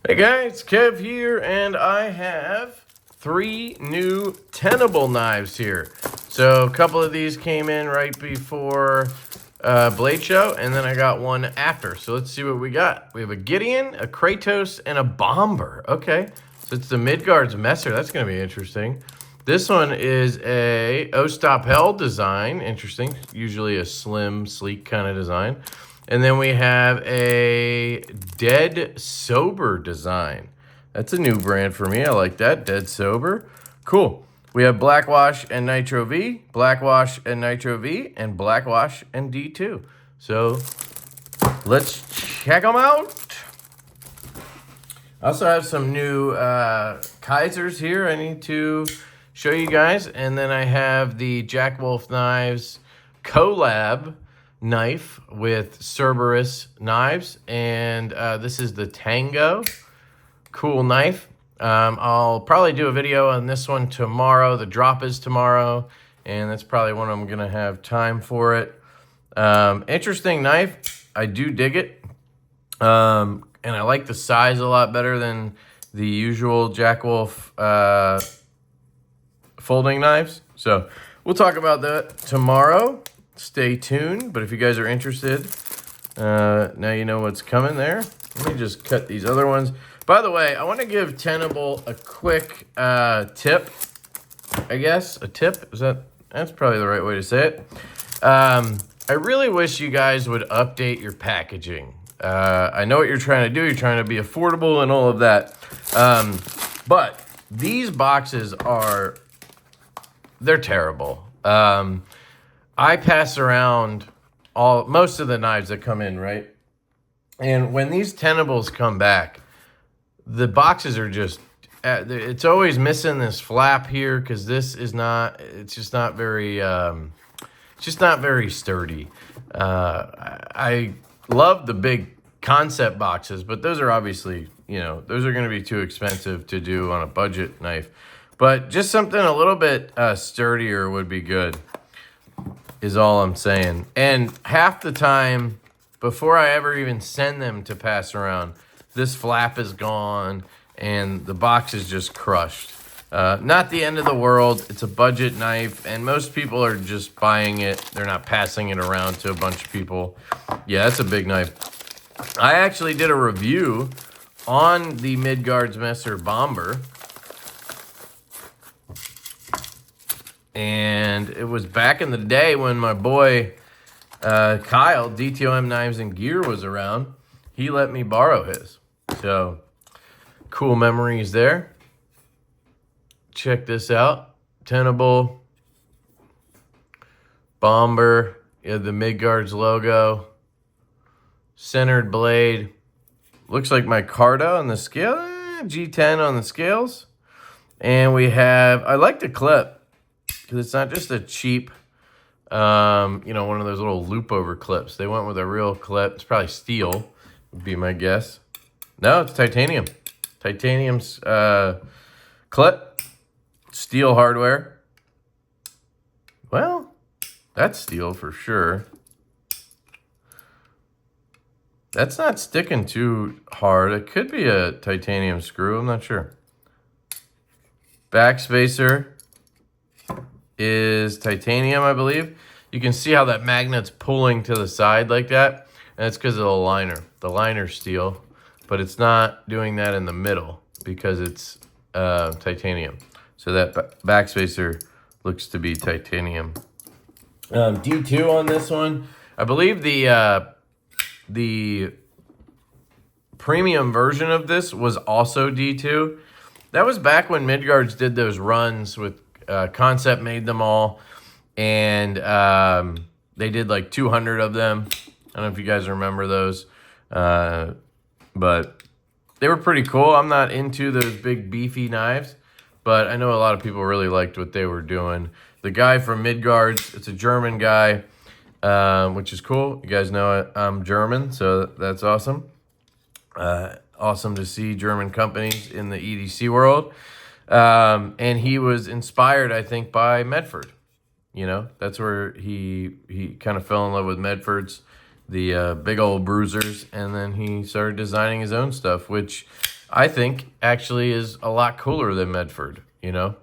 Hey guys, Kev here, and I have 3 new Tenable knives here. So a couple of these came in right before Blade Show, and then I got one after. So let's see what we got. We have a Geeone, a Kratos, and a Bomber. Okay, so it's the Midgard's Messer. That's going to be interesting. This one is a O Stop Hell design. Interesting. Usually a slim, sleek kind of design. And then we have a Dead Sober design. That's a new brand for me. I like that. Dead Sober. Cool. We have Blackwash and Nitro V, Blackwash and Nitro V, and Blackwash and D2. So let's check them out. I also have some new Kaisers here I need to show you guys. And then I have the Jack Wolf Knives collab knife with Cerberus knives, and this is the Tango. Cool knife. I'll probably do a video on this one tomorrow. The drop is tomorrow, and that's probably when I'm gonna have time for it. Interesting knife. I do dig it, and I like the size a lot better than the usual Jack Wolf folding knives. So we'll talk about that tomorrow. Stay tuned, but if you guys are interested, now you know what's coming there. Let me just cut these other ones. By the way, I want to give Tenable a quick tip, I guess. A tip? That's probably the right way to say it. I really wish you guys would update your packaging. I know what you're trying to do. You're trying to be affordable and all of that. But these boxes they're terrible. I pass around most of the knives that come in, right? And when these Tenables come back, the boxes are just, it's always missing this flap here because it's just not very sturdy. I love the big concept boxes, but those are obviously, those are going to be too expensive to do on a budget knife. But just something a little bit sturdier would be good. Is all I'm saying. And half the time, before I ever even send them to pass around, this flap is gone and the box is just crushed. Not the end of the world. It's a budget knife, and most people are just buying it. They're not passing it around to a bunch of people. Yeah, that's a big knife. I actually did a review on the Midgard's Messer Bomber. And it was back in the day when my boy Kyle, DTOM Knives and Gear, was around. He let me borrow his. So, cool memories there. Check this out. Tenable. Bomber. You have the Midgard's logo. Centered blade. Looks like my Carta on the scale. G10 on the scales. And we have, I like the clip. Because it's not just a cheap, one of those little loop over clips. They went with a real clip. It's probably steel, would be my guess. No, it's titanium. Titanium's clip. Steel hardware. Well, that's steel for sure. That's not sticking too hard. It could be a titanium screw. I'm not sure. Backspacer is titanium, I believe. You can see how that magnet's pulling to the side like that, and it's because of the liner. The liner's steel, but it's not doing that in the middle because it's titanium. So that backspacer looks to be titanium. D2 on this one. I believe the premium version of this was also D2. That was back when Midgard's did those runs with Concept made them all, and they did like 200 of them. I don't know if you guys remember those, but they were pretty cool. I'm not into those big beefy knives, but I know a lot of people really liked what they were doing. The guy from Midgard's, it's a German guy, which is cool. You guys know I'm German, so that's awesome. Awesome to see German companies in the EDC world. And he was inspired, I think, by Medford. That's where he kind of fell in love with Medford's, the big old bruisers, and then he started designing his own stuff, which I think actually is a lot cooler than Medford, you know?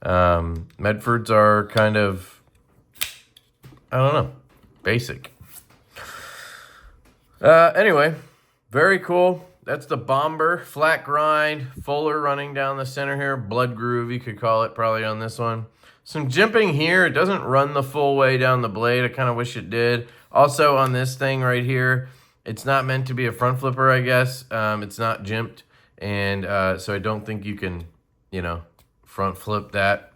Medfords are kind of, I don't know, basic. Anyway, very cool. That's the Bomber, flat grind, Fuller running down the center here, blood groove you could call it probably on this one. Some jimping here. It doesn't run the full way down the blade. I kind of wish it did. Also on this thing right here, it's not meant to be a front flipper, I guess. It's not jimped, and so I don't think you can, you know, front flip that.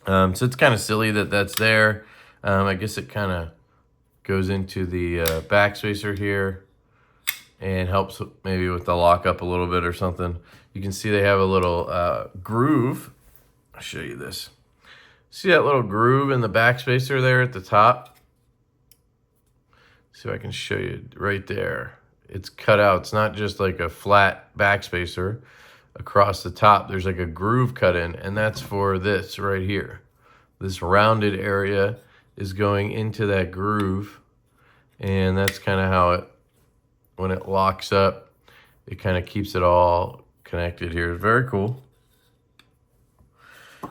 So it's kind of silly that that's there. I guess it kind of goes into the backspacer here and helps maybe with the lockup a little bit or something. You can see they have a little groove. I'll show you this. See that little groove in the backspacer there at the top? See if I can show you right there. It's cut out. It's not just like a flat backspacer across the top. There's like a groove cut in, and that's for this right here. This rounded area is going into that groove, and that's kind of how it, when it locks up, it kind of keeps it all connected here. Very cool.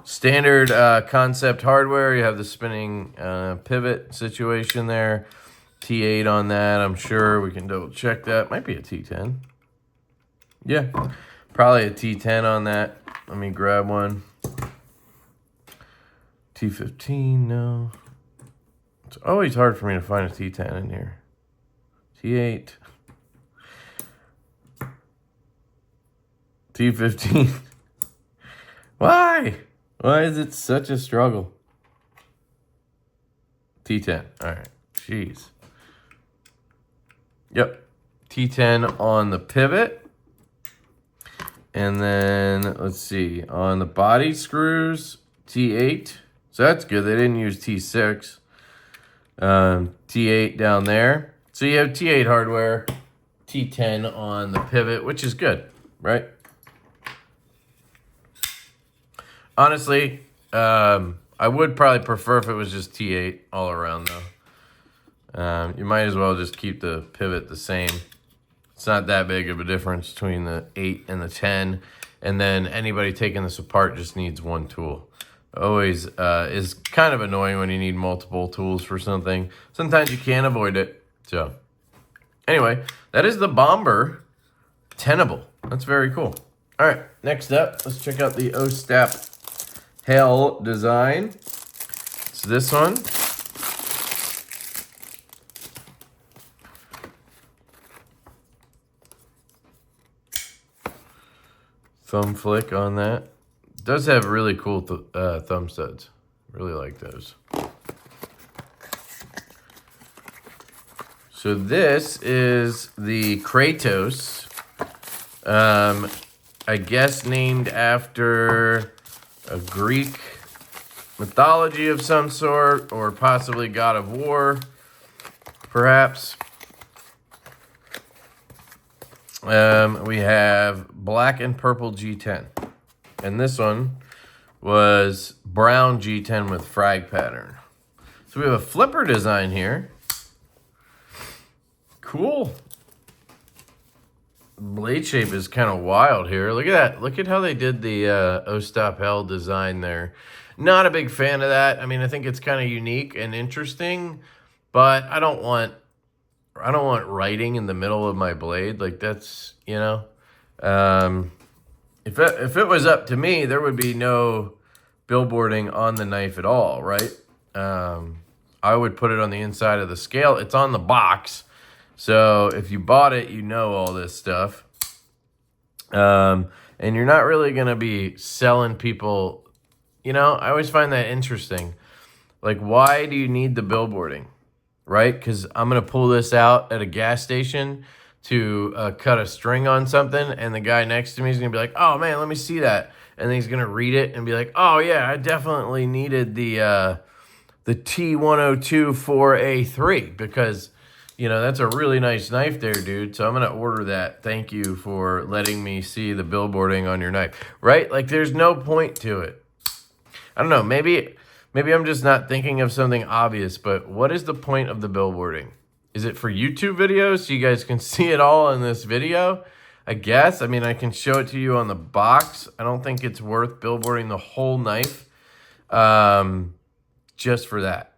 Standard concept hardware. You have the spinning pivot situation there. T8 on that, I'm sure. We can double check that. Might be a T10. Yeah, probably a T10 on that. Let me grab one. T15, no. It's always hard for me to find a T10 in here. T8. T15. Why? Why is it such a struggle? T10. All right. Jeez. Yep. T10 on the pivot. And then, let's see, on the body screws, T8. So that's good. They didn't use T6. T8 down there. So you have T8 hardware, T10 on the pivot, which is good, right? Honestly, I would probably prefer if it was just T8 all around, though. You might as well just keep the pivot the same. It's not that big of a difference between the 8 and the 10. And then anybody taking this apart just needs one tool. Always is kind of annoying when you need multiple tools for something. Sometimes you can't avoid it. So anyway, that is the Bomber Tenable. That's very cool. All right, next up, let's check out the O-Stap Hell design. It's this one. Thumb flick on that. It does have really cool thumb studs. Really like those. So this is the Kratos. I guess named after a Greek mythology of some sort, or possibly god of war, perhaps. We have black and purple G10. And this one was brown G10 with frag pattern. So we have a flipper design here. Cool. Blade shape is kind of wild here. Look at that. Look at how they did the O-Stap Hell design there. Not a big fan of that. I mean, I think it's kind of unique and interesting, but I don't want writing in the middle of my blade. Like, that's, you know, if it was up to me, there would be no billboarding on the knife at all, right? I would put it on the inside of the scale. It's on the box. So if you bought it, you know all this stuff. And you're not really going to be selling people, you know, I always find that interesting. Like, why do you need the billboarding? Right? Because I'm going to pull this out at a gas station to cut a string on something, and the guy next to me is going to be like, oh, man, let me see that. And then he's going to read it and be like, oh, yeah, I definitely needed the T1024A3 because, you know, that's a really nice knife there, dude. So I'm going to order that. Thank you for letting me see the billboarding on your knife. Right? Like, there's no point to it. I don't know. Maybe I'm just not thinking of something obvious, but what is the point of the billboarding? Is it for YouTube videos so you guys can see it all in this video? I guess. I mean, I can show it to you on the box. I don't think it's worth billboarding the whole knife just for that.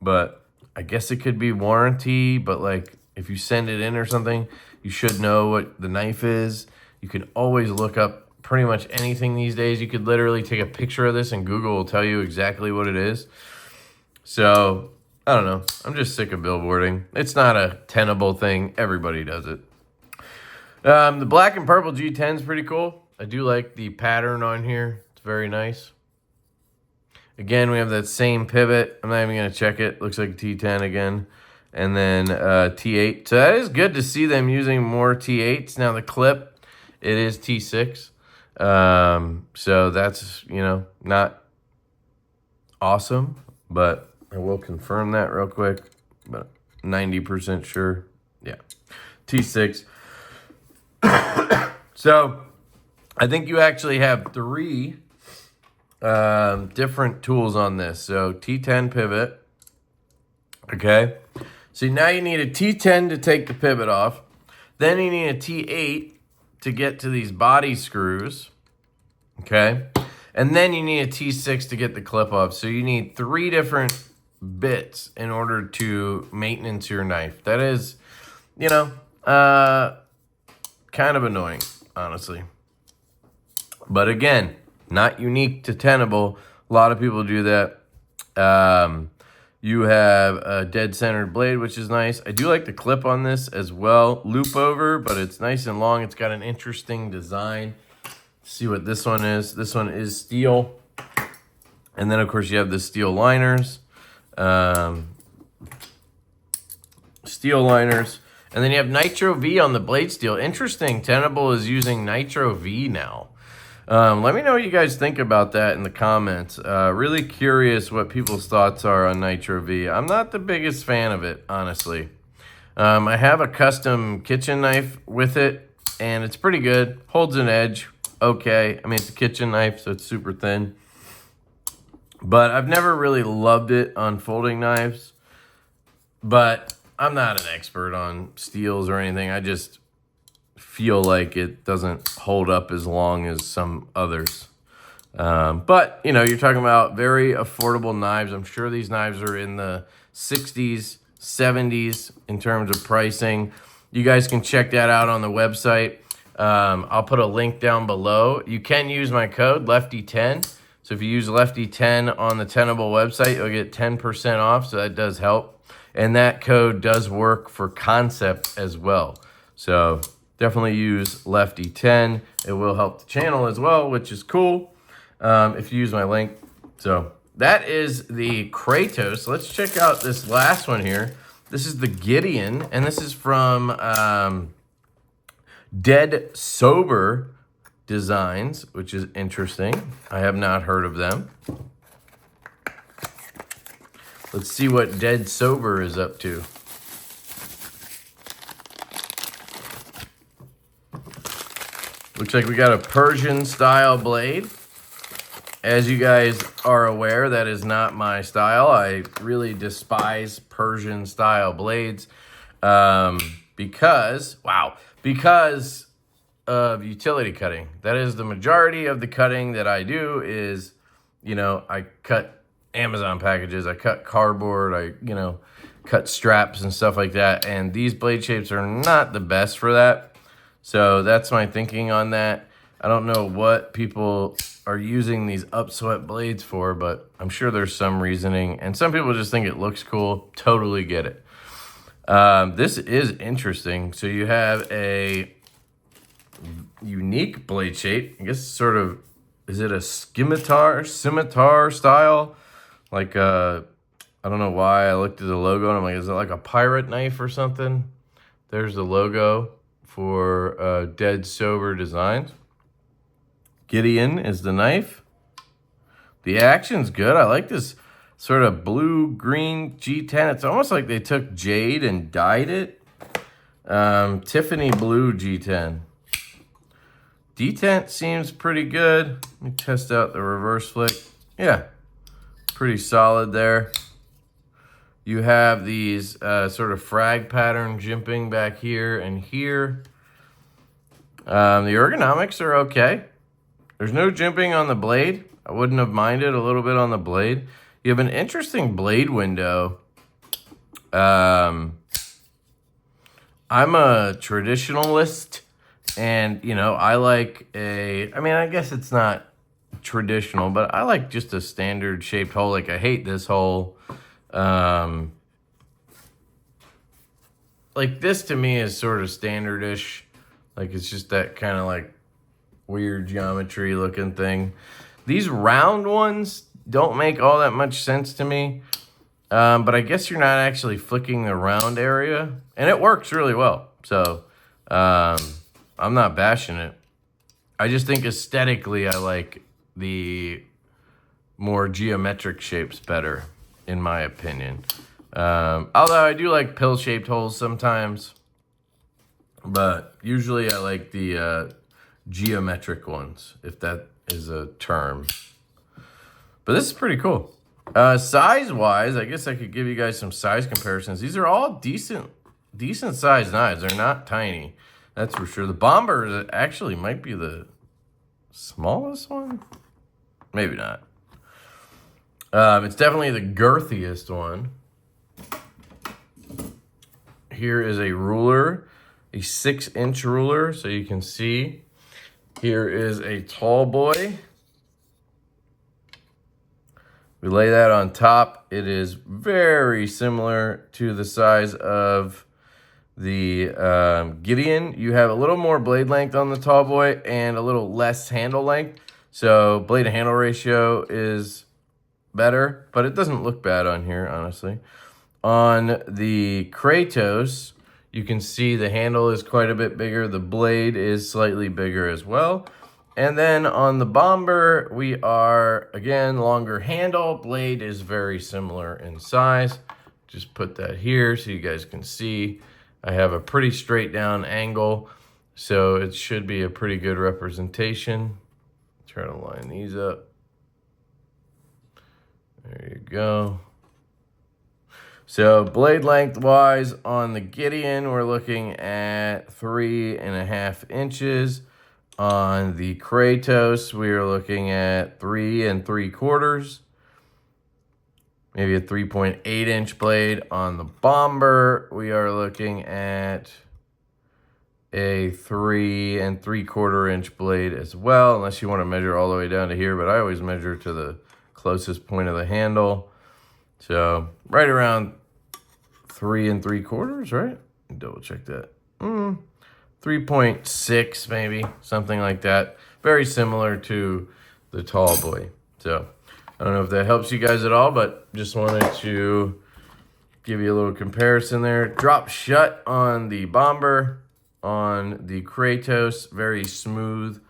But I guess it could be warranty, but like if you send it in or something, you should know what the knife is. You can always look up pretty much anything these days. You could literally take a picture of this and Google will tell you exactly what it is. So, I don't know. I'm just sick of billboarding. It's not a Tenable thing. Everybody does it. The black and purple G10 is pretty cool. I do like the pattern on here. It's very nice. Again, we have that same pivot. I'm not even going to check it. Looks like T10 again. And then T8. So that is good to see them using more T8s. Now the clip, it is T6. So that's, you know, not awesome. But I will confirm that real quick. But 90% sure. Yeah. T6. So I think you actually have 3 different tools on this. So T10 pivot. Okay. So now you need a T10 to take the pivot off. Then you need a T8 to get to these body screws. Okay. And then you need a T6 to get the clip off. So you need 3 different bits in order to maintenance your knife. That is, you know, kind of annoying, honestly. But again, not unique to Tenable. A lot of people do that. You have a dead-centered blade, which is nice. I do like the clip on this as well. Loop over, but it's nice and long. It's got an interesting design. Let's see what this one is. This one is steel. And then, of course, you have the steel liners. Steel liners. And then you have Nitro V on the blade steel. Interesting. Tenable is using Nitro V now. Let me know what you guys think about that in the comments. Really curious what people's thoughts are on Nitro V. I'm not the biggest fan of it, honestly. I have a custom kitchen knife with it, and it's pretty good. Holds an edge. Okay. I mean, it's a kitchen knife, so it's super thin. But I've never really loved it on folding knives. But I'm not an expert on steels or anything. I just feel like it doesn't hold up as long as some others. But, you know, you're talking about very affordable knives. I'm sure these knives are in the 60s, 70s in terms of pricing. You guys can check that out on the website. I'll put a link down below. You can use my code, LeftyEDC. So if you use LeftyEDC on the Tenable website, you'll get 10% off, so that does help. And that code does work for Concept as well. So definitely use LeftyEDC. It will help the channel as well, which is cool if you use my link. So that is the Kratos. Let's check out this last one here. This is the Geeone, and this is from Dead Sober Designs, which is interesting. I have not heard of them. Let's see what Dead Sober is up to. Looks like we got a Persian style blade. As you guys are aware, that is not my style. I really despise Persian style blades because of utility cutting. That is the majority of the cutting that I do is, you know, I cut Amazon packages, I cut cardboard, I, you know, cut straps and stuff like that. And these blade shapes are not the best for that. So that's my thinking on that. I don't know what people are using these upswept blades for, but I'm sure there's some reasoning. And some people just think it looks cool. Totally get it. This is interesting. So you have a unique blade shape. I guess sort of, is it a scimitar style? Like, I don't know why I looked at the logo and I'm like, is it like a pirate knife or something? There's the logo for Dead Sober Designs. Geeone is the knife. The action's good. I like this sort of blue-green G10. It's almost like they took jade and dyed it. Tiffany blue G10. Detent seems pretty good. Let me test out the reverse flick. Yeah, pretty solid there. You have these sort of frag pattern jimping back here and here. The ergonomics are okay. There's no jimping on the blade. I wouldn't have minded a little bit on the blade. You have an interesting blade window. I'm a traditionalist, and, you know, I like I mean, I guess it's not traditional, but I like just a standard shaped hole. Like, I hate this hole. Like, this to me is sort of standardish. Like, it's just that kind of like weird geometry looking thing. These round ones don't make all that much sense to me. But I guess you're not actually flicking the round area, and it works really well. So I'm not bashing it. I just think aesthetically I like the more geometric shapes better, in my opinion. Although I do like pill-shaped holes sometimes, but usually I like the geometric ones, if that is a term. But this is pretty cool. Size-wise, I guess I could give you guys some size comparisons. These are all decent sized knives. They're not tiny, that's for sure. The Bomber actually might be the smallest one. Maybe not. It's definitely the girthiest one. Here is a ruler, a 6-inch ruler, so you can see. Here is a tall boy. We lay that on top. It is very similar to the size of the Geeone. You have a little more blade length on the tall boy and a little less handle length. So blade to handle ratio is better, but it doesn't look bad on here, honestly. On the Kratos, you can see the handle is quite a bit bigger. The blade is slightly bigger as well. And then on the Bomber, we are, again, longer handle. Blade is very similar in size. Just put that here so you guys can see. I have a pretty straight down angle, so it should be a pretty good representation. Try to line these up. There you go. So blade length wise on the Geeone, we're looking at 3.5 inches. On the Kratos, we are looking at 3 3/4. Maybe a 3.8-inch blade. On the Bomber, we are looking at a 3 3/4-inch blade as well, unless you want to measure all the way down to here, but I always measure to the closest point of the handle. So right around 3 3/4, right? Double check that. 3.6 maybe, something like that. Very similar to the tall boy. So I don't know if that helps you guys at all, but just wanted to give you a little comparison there. Drop shut on the Bomber. On the Kratos, very smooth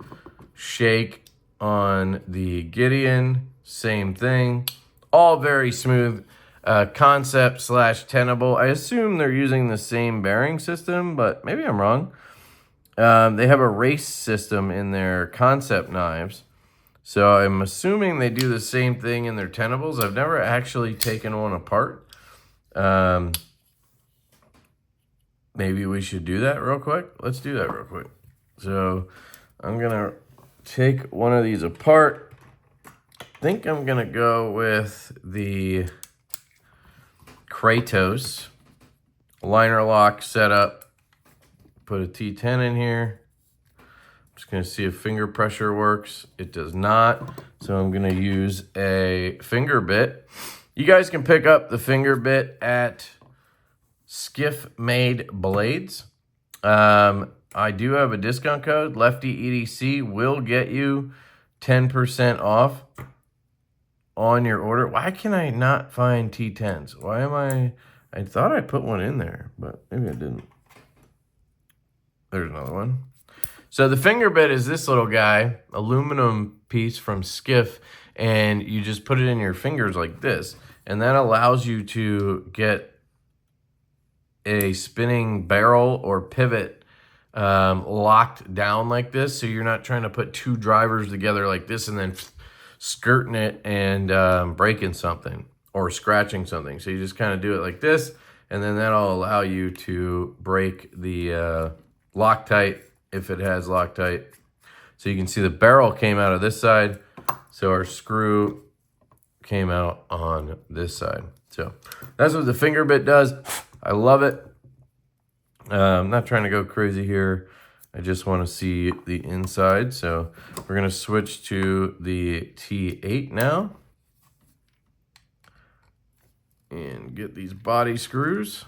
shake. On the Geeone, same thing. All very smooth. Concept / Tenable. I assume they're using the same bearing system, but maybe I'm wrong. They have a race system in their Concept knives. So I'm assuming they do the same thing in their Tenables. I've never actually taken one apart. Maybe we should do that real quick. Let's do that real quick. So I'm going to take one of these apart. I think I'm going to go with the Kratos liner lock setup. Put a T10 in here. I'm just going to see if finger pressure works. It does not. So I'm going to use a finger bit. You guys can pick up the finger bit at Skiff Made Blades. I do have a discount code. LeftyEDC will get you 10% off on your order. Why can I not find T10s? Why am I thought I put one in there, but maybe I didn't. There's another one. So the finger bit is this little guy, aluminum piece from Skiff, and you just put it in your fingers like this, and that allows you to get a spinning barrel or pivot locked down like this, so you're not trying to put two drivers together like this and then skirting it and breaking something or scratching something. So you just kind of do it like this, and then that'll allow you to break the Loctite if it has Loctite. So you can see the barrel came out of this side. So our screw came out on this side. So that's what the finger bit does. I love it. I'm not trying to go crazy here. I just want to see the inside. So we're going to switch to the T8 now. And get these body screws.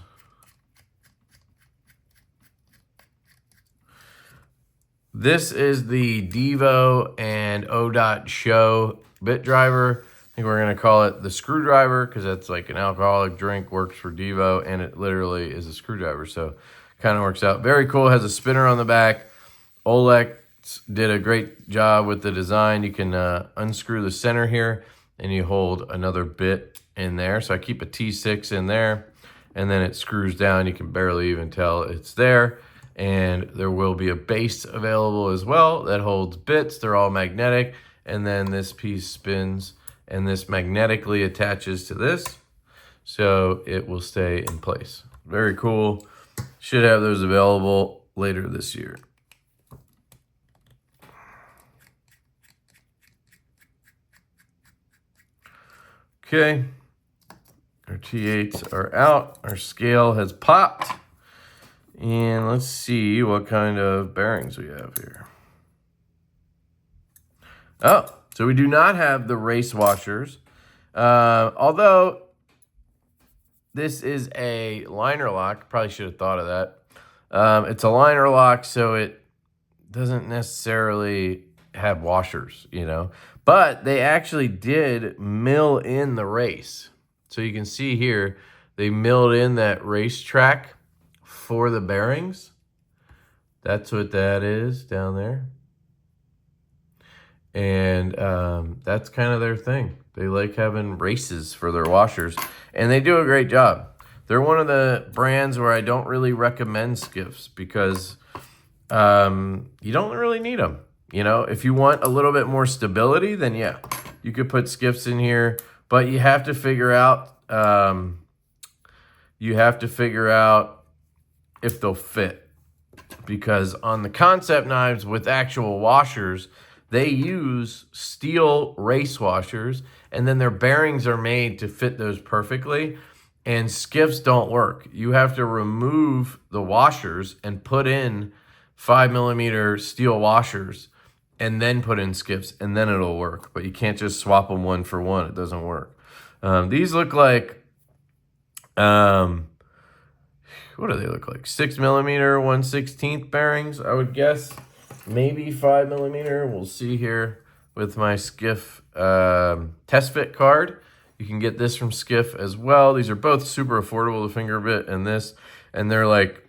This is the Divo and O.Dot Show bit driver. I think we're going to call it the screwdriver because that's like an alcoholic drink, works for Divo, and it literally is a screwdriver. So kind of works out. Very cool. Has a spinner on the back. Olex did a great job with the design. You can unscrew the center here, and you hold another bit in there. So I keep a T6 in there, and then it screws down. You can barely even tell it's there. And there will be a base available as well that holds bits. They're all magnetic. And then this piece spins, and this magnetically attaches to this. So it will stay in place. Very cool. Should have those available later this year. Okay. Our T8s are out. Our scale has popped. And let's see what kind of bearings we have here. Oh, so we do not have the race washers. Although this is a liner lock. Probably should have thought of that. It's a liner lock, so it doesn't necessarily have washers, you know. But they actually did mill in the race. So you can see here, they milled in that race track for the bearings. That's what that is down there. And that's kind of their thing. They like having races for their washers, and they do a great job. They're one of the brands where I don't really recommend skiffs because you don't really need them. You know, if you want a little bit more stability, then yeah, you could put skiffs in here, but you have to figure out if they'll fit, because on the concept knives with actual washers, they use steel race washers, and then their bearings are made to fit those perfectly, and skiffs don't work. You have to remove the washers and put in 5mm steel washers and then put in skiffs, and then it'll work. But you can't just swap them one for one. It doesn't work. These look like what do they look like? 6mm 1/16 bearings, I would guess. Maybe 5mm. We'll see here with my Skiff test fit card. You can get this from Skiff as well. These are both super affordable, the finger bit and this. And they're like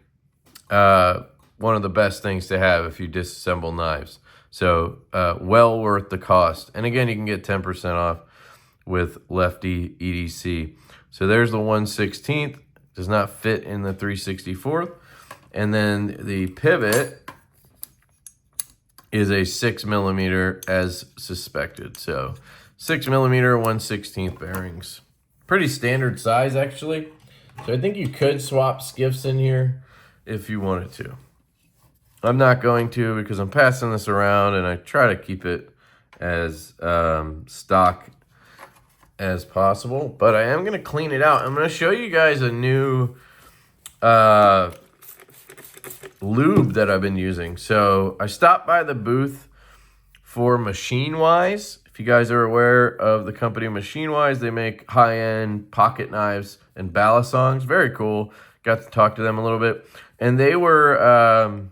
one of the best things to have if you disassemble knives. So well worth the cost. And again, you can get 10% off with LeftyEDC. So there's the 1/16. Does not fit in the 3/64. And then the pivot is a 6mm as suspected. So 6mm 1/16 bearings. Pretty standard size actually. So I think you could swap skiffs in here if you wanted to. I'm not going to because I'm passing this around and I try to keep it as stock as possible, but I am going to clean it out. I'm going to show you guys a new lube that I've been using. So I stopped by the booth for Machine Wise. If you guys are aware of the company Machine Wise, they make high-end pocket knives and balisongs. Very cool. Got to talk to them a little bit. And they were,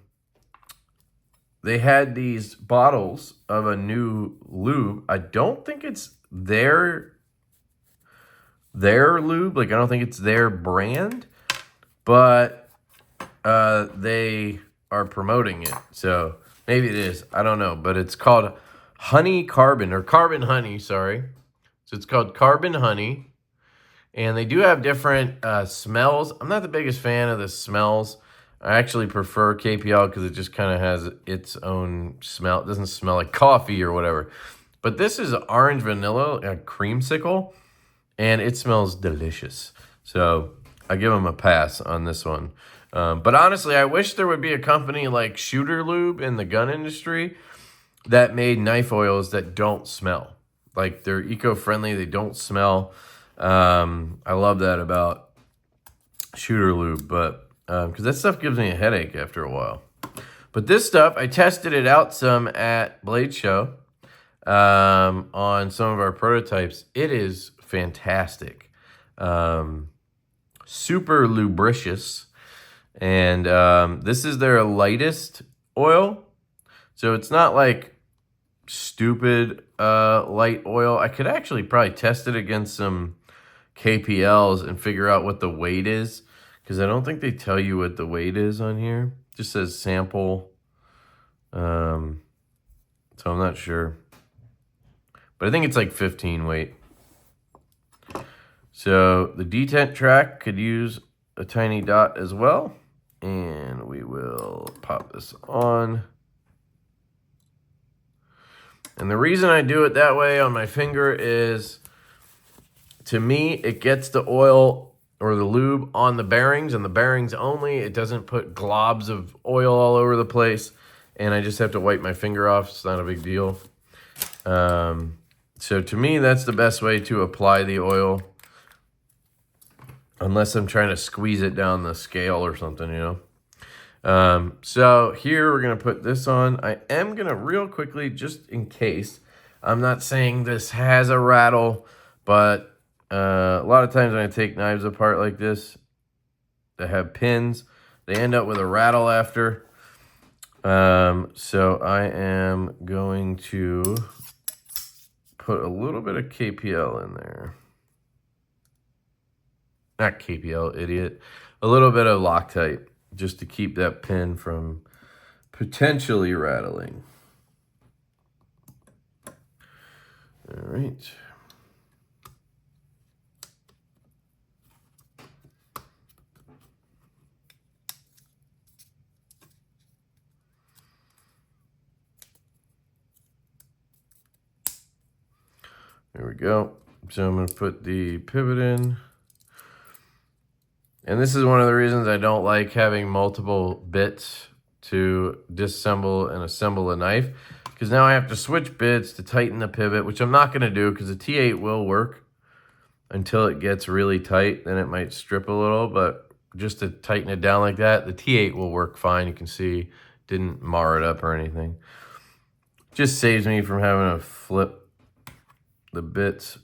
they had these bottles of a new lube. I don't think it's their lube, like I don't think it's their brand, but they are promoting it, so maybe it is, I don't know, but it's called Honey Carbon, or Carbon Honey, sorry. So it's called Carbon Honey, and they do have different smells. I'm not the biggest fan of the smells. I actually prefer KPL because it just kind of has its own smell. It doesn't smell like coffee or whatever, but this is orange vanilla, a creamsicle. And it smells delicious. So I give them a pass on this one. But honestly, I wish there would be a company like Shooter Lube in the gun industry that made knife oils that don't smell. Like, they're eco-friendly, they don't smell. I love that about Shooter Lube, but because that stuff gives me a headache after a while. But this stuff, I tested it out some at Blade Show on some of our prototypes. It is fantastic. Super lubricious. And this is their lightest oil. So it's not like stupid light oil. I could actually probably test it against some KPLs and figure out what the weight is, because I don't think they tell you what the weight is on here. It just says sample. So I'm not sure. But I think it's like 15 weight. So the detent track could use a tiny dot as well. And we will pop this on. And the reason I do it that way on my finger is, to me, it gets the oil or the lube on the bearings, and the bearings only. It doesn't put globs of oil all over the place. And I just have to wipe my finger off. It's not a big deal. So to me, that's the best way to apply the oil. Unless I'm trying to squeeze it down the scale or something, you know. So here we're going to put this on. I am going to real quickly, just in case. I'm not saying this has a rattle, but a lot of times when I take knives apart like this, that have pins, they end up with a rattle after. So I am going to put a little bit of KPL in there. Not KPL, idiot. A little bit of Loctite, just to keep that pin from potentially rattling. All right. There we go. So I'm going to put the pivot in. And this is one of the reasons I don't like having multiple bits to disassemble and assemble a knife, because now I have to switch bits to tighten the pivot, which I'm not going to do because the T8 will work until it gets really tight. Then it might strip a little, but just to tighten it down like that, the T8 will work fine. You can see didn't mar it up or anything. Just saves me from having to flip the bits.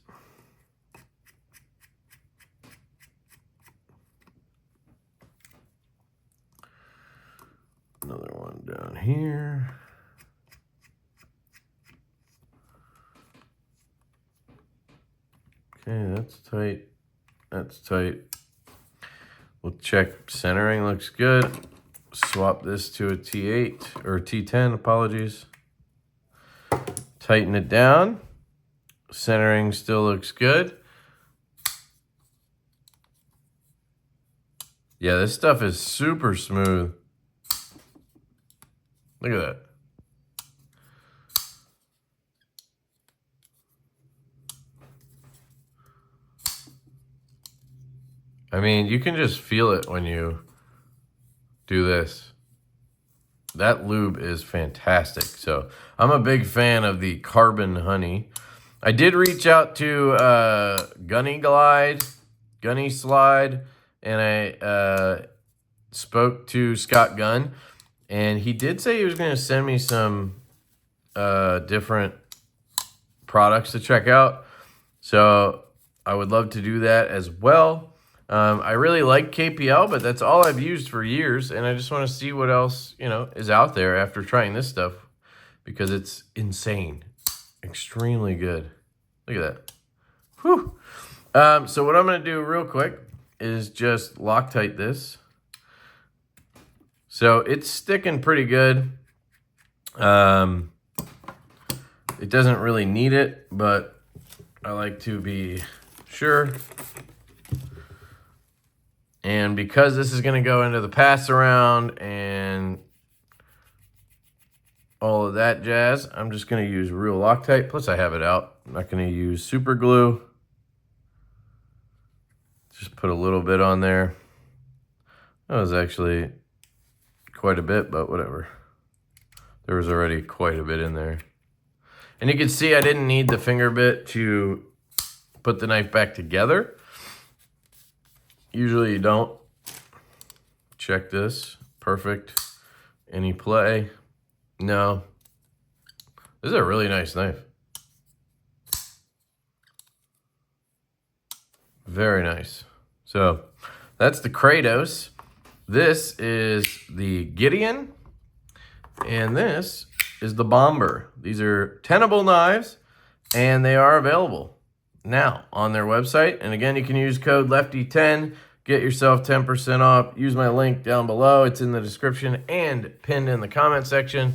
Another one down here. Okay, that's tight. That's tight. We'll check centering, looks good. Swap this to a T8 or T10, apologies. Tighten it down. Centering still looks good. Yeah, this stuff is super smooth. Look at that. I mean, you can just feel it when you do this. That lube is fantastic. So I'm a big fan of the Carbon Honey. I did reach out to Gunny Slide, and I spoke to Scott Gunn. And he did say he was going to send me some different products to check out. So I would love to do that as well. I really like KPL, but that's all I've used for years. And I just want to see what else, is out there after trying this stuff, because it's insane. Extremely good. Look at that. Whew. So what I'm going to do real quick is just Loctite this. So it's sticking pretty good. It doesn't really need it, but I like to be sure. And because this is going to go into the pass around and all of that jazz, I'm just going to use real Loctite. Plus I have it out. I'm not going to use super glue. Just put a little bit on there. That was actually quite a bit, but whatever. There was already quite a bit in there. And you can see I didn't need the finger bit to put the knife back together. Usually you don't. Check this. Perfect. Any play? No. This is a really nice knife. Very nice. So that's the Kratos. This is the Geeone. And this is the Bomber. These are Tenable knives, and they are available now on their website. And again, you can use code LEFTY10, get yourself 10% off. Use my link down below. It's in the description and pinned in the comment section.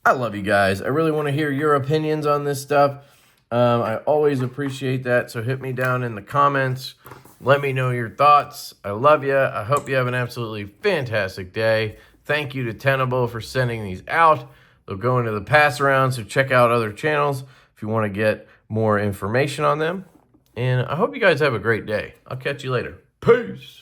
I love you guys. I really want to hear your opinions on this stuff. I always appreciate that. So hit me down in the comments. Let me know your thoughts. I love you. I hope you have an absolutely fantastic day. Thank you to Tenable for sending these out. They'll go into the pass around, so check out other channels if you want to get more information on them. And I hope you guys have a great day. I'll catch you later. Peace.